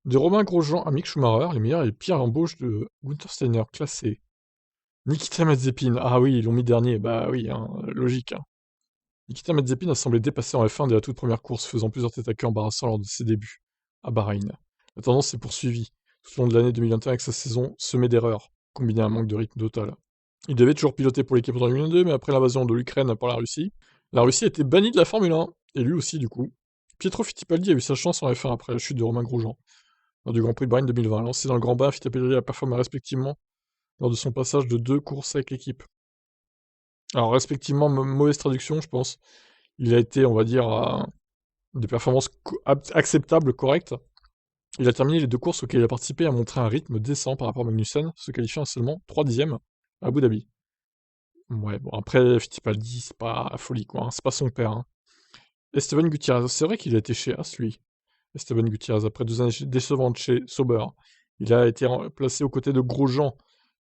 De Romain Grosjean à Mick Schumacher, les meilleures et les pires embauches de Günther Steiner, classées. Nikita Mazepin, ah oui, ils l'ont mis dernier, bah oui, hein, logique. Hein. Nikita Mazepin a semblé dépasser en F1 dès la toute première course, faisant plusieurs têtes à queue embarrassants lors de ses débuts, à Bahreïn. La tendance s'est poursuivie tout au long de l'année 2021 avec sa saison semée d'erreurs, combinée à un manque de rythme total. Il devait toujours piloter pour l'équipe en 2022, mais après l'invasion de l'Ukraine par la Russie a été bannie de la Formule 1, et lui aussi du coup. Pietro Fittipaldi a eu sa chance en F1 après la chute de Romain Grosjean, lors du Grand Prix de Bahreïn 2020. Lancé dans le Grand Bain, Fittipaldi a performé respectivement lors de son passage de 2 courses avec l'équipe. Alors respectivement, mauvaise traduction je pense. Il a été, on va dire, à des performances acceptables, correctes. Il a terminé les 2 courses auxquelles il a participé à montrer un rythme décent par rapport à Magnussen, se qualifiant à seulement 3 dixièmes à Abu Dhabi. Ouais, bon après Fittipaldi, c'est pas la folie quoi, hein, c'est pas son père. Hein. Esteban Gutiérrez, c'est vrai qu'il a été chez As lui. Esteban Gutiérrez, après 2 années décevantes chez Sauber, il a été placé aux côtés de Grosjean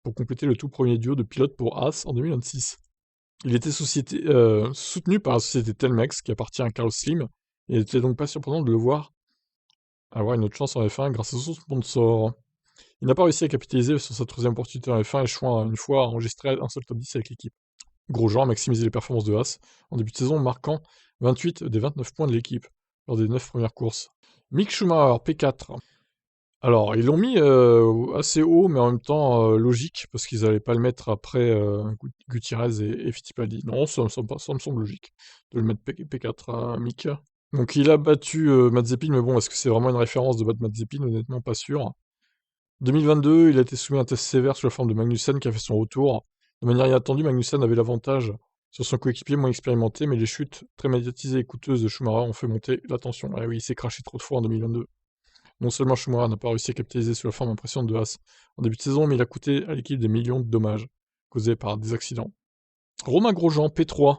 pour compléter le tout premier duo de pilotes pour As en 2026. Il était soutenu par la société Telmex qui appartient à Carlos Slim, et il n'était donc pas surprenant de le voir avoir une autre chance en F1 grâce à son sponsor. Il n'a pas réussi à capitaliser sur sa troisième opportunité en F1, échouant une fois à enregistrer un seul top 10 avec l'équipe. Grosjean a maximisé les performances de Haas en début de saison, marquant 28 des 29 points de l'équipe lors des 9 premières courses. Mick Schumacher, P4. Alors, ils l'ont mis assez haut, mais en même temps logique, parce qu'ils n'allaient pas le mettre après Gutiérrez et Fittipaldi. Non, ça me semble logique de le mettre P4 à Mick. Donc il a battu Mazepin, mais bon, est-ce que c'est vraiment une référence de battre Mazepin? Honnêtement, pas sûr. 2022, il a été soumis à un test sévère sous la forme de Magnussen qui a fait son retour. De manière inattendue, Magnussen avait l'avantage sur son coéquipier moins expérimenté, mais les chutes très médiatisées et coûteuses de Schumacher ont fait monter la tension. Ah oui, il s'est craché trop de fois en 2022. Non seulement Schumacher n'a pas réussi à capitaliser sur la forme impressionnante de Haas en début de saison, mais il a coûté à l'équipe des millions de dommages causés par des accidents. Romain Grosjean, P3.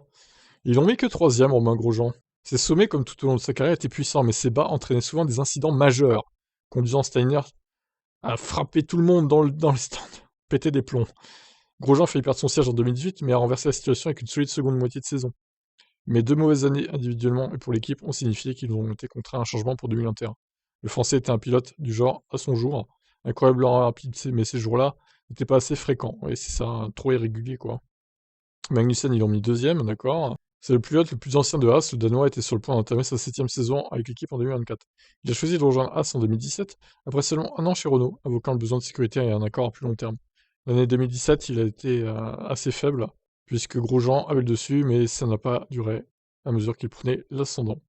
Ils l'ont mis que troisième, Romain Grosjean. Ses sommets, comme tout au long de sa carrière, étaient puissants, mais ses bas entraînaient souvent des incidents majeurs, conduisant Steiner à frapper tout le monde dans le stand, péter des plombs. Grosjean a failli perdre son siège en 2018, mais a renversé la situation avec une solide seconde moitié de saison. Mais 2 mauvaises années individuellement et pour l'équipe ont signifié qu'ils ont été contraints à un changement pour 2021. Le Français était un pilote du genre à son jour, incroyablement rapide, mais ces jours-là n'étaient pas assez fréquents. Et c'est ça, trop irrégulier quoi. Magnussen, ils l'ont mis deuxième, d'accord. C'est le pilote le plus ancien de Haas, le Danois était sur le point d'entamer sa 7ème saison avec l'équipe en 2024. Il a choisi de rejoindre Haas en 2017, après seulement un an chez Renault, invoquant le besoin de sécurité et un accord à plus long terme. L'année 2017, il a été assez faible, puisque Grosjean avait le dessus, mais ça n'a pas duré, à mesure qu'il prenait l'ascendant.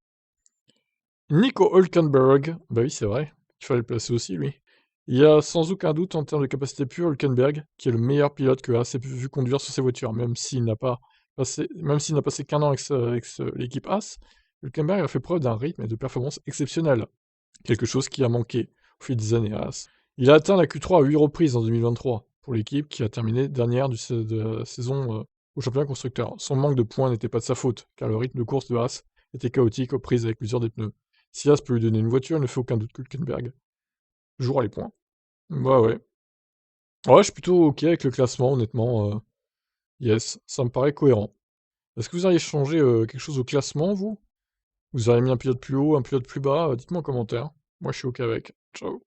Nico Hülkenberg, bah oui c'est vrai, il fallait le placer aussi lui. Il y a sans aucun doute en termes de capacité pure Hülkenberg, qui est le meilleur pilote que Haas ait vu conduire sur ses voitures, même s'il n'a passé qu'un an avec l'équipe Haas, Hülkenberg a fait preuve d'un rythme et de performance exceptionnels, quelque chose qui a manqué au fil des années à Haas. Il a atteint la Q3 à 8 reprises en 2023 pour l'équipe qui a terminé dernière de la saison au championnat constructeur. Son manque de points n'était pas de sa faute, car le rythme de course de Haas était chaotique aux prises avec l'usure des pneus. Si Haas peut lui donner une voiture, il ne fait aucun doute que Hülkenberg jouera les points. Bah ouais. Ouais, je suis plutôt ok avec le classement, honnêtement. Yes, ça me paraît cohérent. Est-ce que vous auriez changé quelque chose au classement, vous? Vous auriez mis un pilote plus haut, un pilote plus bas? Dites-moi en commentaire. Moi, je suis ok avec. Ciao.